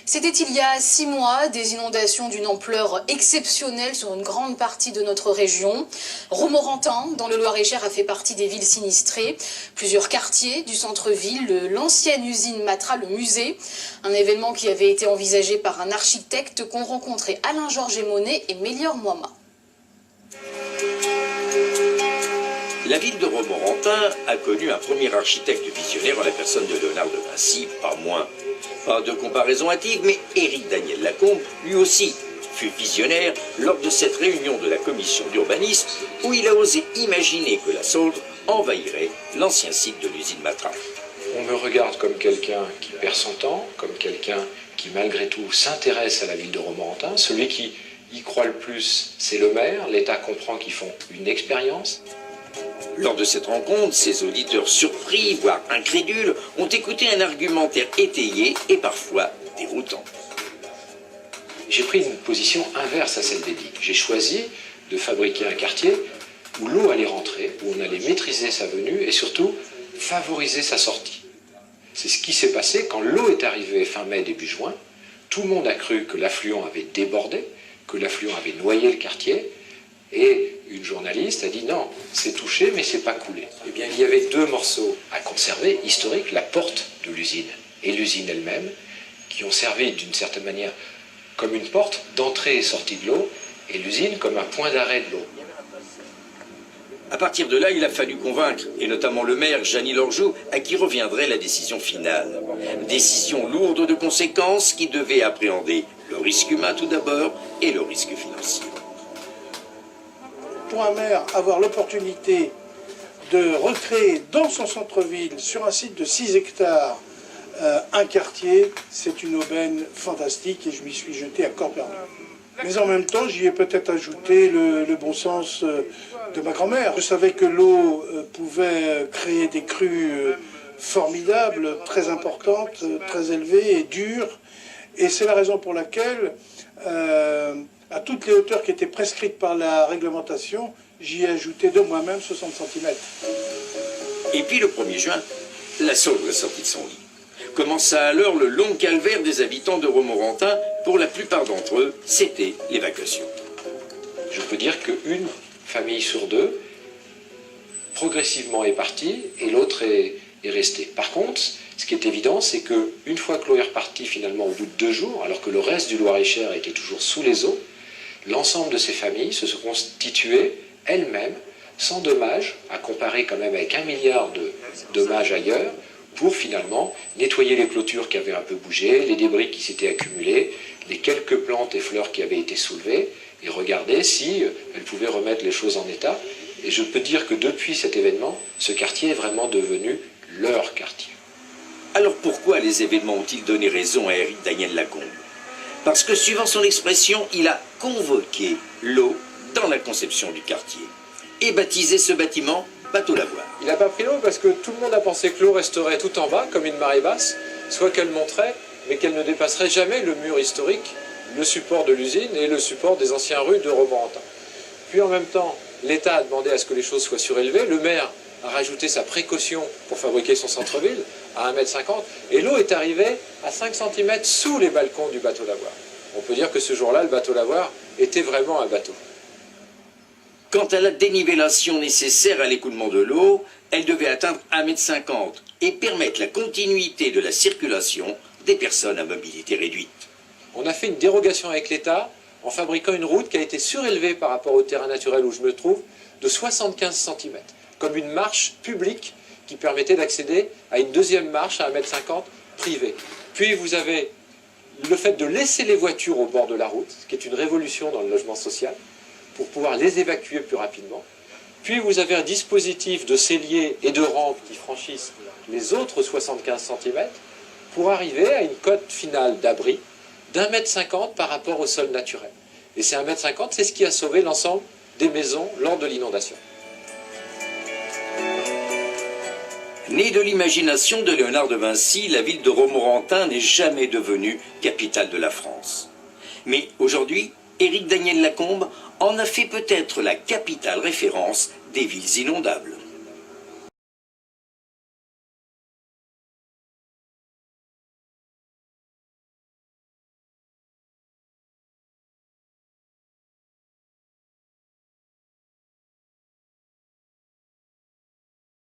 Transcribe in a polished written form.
C'était il y a 6 mois, des inondations d'une ampleur exceptionnelle sur une grande partie de notre région. Romorantin, dans le Loir-et-Cher, a fait partie des villes sinistrées. Plusieurs quartiers du centre-ville, l'ancienne usine Matra, le musée. Un événement qui avait été envisagé par un architecte qu'ont rencontré Alain-Georges Monet et Mélior Moima. La ville de Romorantin a connu un premier architecte visionnaire en la personne de Léonard de Vinci, pas moins. Pas de comparaison hâtive, mais Éric Daniel Lacombe, lui aussi, fut visionnaire lors de cette réunion de la commission d'urbanisme où il a osé imaginer que la Sauldre envahirait l'ancien site de l'usine Matra. On me regarde comme quelqu'un qui perd son temps, comme quelqu'un qui malgré tout s'intéresse à la ville de Romorantin. Celui qui y croit le plus, c'est le maire. L'État comprend qu'ils font une expérience. Lors de cette rencontre, ces auditeurs surpris, voire incrédules, ont écouté un argumentaire étayé et parfois déroutant. J'ai pris une position inverse à celle d'Édic. J'ai choisi de fabriquer un quartier où l'eau allait rentrer, où on allait maîtriser sa venue et surtout favoriser sa sortie. C'est ce qui s'est passé quand l'eau est arrivée fin mai, début juin. Tout le monde a cru que l'affluent avait débordé, que l'affluent avait noyé le quartier. Et une journaliste a dit non, c'est touché mais c'est pas coulé. Eh bien, il y avait deux morceaux à conserver, historiques, la porte de l'usine et l'usine elle-même, qui ont servi d'une certaine manière comme une porte d'entrée et sortie de l'eau, et l'usine comme un point d'arrêt de l'eau. À partir de là, il a fallu convaincre, et notamment le maire, Jeanny Lorgeau, à qui reviendrait la décision finale. Décision lourde de conséquences qui devait appréhender le risque humain tout d'abord et le risque financier. Pour un maire, avoir l'opportunité de recréer dans son centre-ville, sur un site de 6 hectares, un quartier, c'est une aubaine fantastique et je m'y suis jeté à corps perdu. Mais en même temps, j'y ai peut-être ajouté le bon sens de ma grand-mère. Je savais que l'eau pouvait créer des crues formidables, très importantes, très élevées et dures. Et c'est la raison pour laquelle, à toutes les hauteurs qui étaient prescrites par la réglementation, j'y ai ajouté de moi-même 60 cm. Et puis le 1er juin, la Sauldre est sortie de son lit. Commença alors le long calvaire des habitants de Romorantin. Pour la plupart d'entre eux, c'était l'évacuation. Je peux dire qu'une famille sur deux, progressivement est partie et l'autre est restée. Par contre, ce qui est évident, c'est qu'une fois que l'eau est repartie finalement au bout de 2 jours, alors que le reste du Loir-et-Cher était toujours sous les eaux, l'ensemble de ces familles se sont constituées elles-mêmes, sans dommages, à comparer quand même avec 1 milliard de dommages ailleurs, pour finalement nettoyer les clôtures qui avaient un peu bougé, les débris qui s'étaient accumulés, les quelques plantes et fleurs qui avaient été soulevées, et regarder si elles pouvaient remettre les choses en état. Et je peux dire que depuis cet événement, ce quartier est vraiment devenu leur quartier. Alors pourquoi les événements ont-ils donné raison à Éric Daniel Lacombe? Parce que, suivant son expression, il a convoqué l'eau dans la conception du quartier et baptisé ce bâtiment Bateau Lavoir. Il n'a pas pris l'eau parce que tout le monde a pensé que l'eau resterait tout en bas, comme une marée basse, soit qu'elle monterait, mais qu'elle ne dépasserait jamais le mur historique, le support de l'usine et le support des anciennes rues de Romorantin. Puis en même temps, l'État a demandé à ce que les choses soient surélevées, le maire a rajouté sa précaution pour fabriquer son centre-ville à 1,50 m, et l'eau est arrivée à 5 cm sous les balcons du Bateau Lavoir. On peut dire que ce jour-là, le Bateau Lavoir était vraiment un bateau. Quant à la dénivellation nécessaire à l'écoulement de l'eau, elle devait atteindre 1,50 m et permettre la continuité de la circulation des personnes à mobilité réduite. On a fait une dérogation avec l'État en fabriquant une route qui a été surélevée par rapport au terrain naturel où je me trouve de 75 cm, comme une marche publique qui permettait d'accéder à une deuxième marche à 1,50 m privée. Puis vous avez le fait de laisser les voitures au bord de la route, ce qui est une révolution dans le logement social, pour pouvoir les évacuer plus rapidement. Puis vous avez un dispositif de celliers et de rampes qui franchissent les autres 75 cm pour arriver à une cote finale d'abri d'1,50 m par rapport au sol naturel. Et ces 1,50 m, c'est ce qui a sauvé l'ensemble des maisons lors de l'inondation. Née de l'imagination de Léonard de Vinci, la ville de Romorantin n'est jamais devenue capitale de la France. Mais aujourd'hui, Éric Daniel Lacombe en a fait peut-être la capitale référence des villes inondables.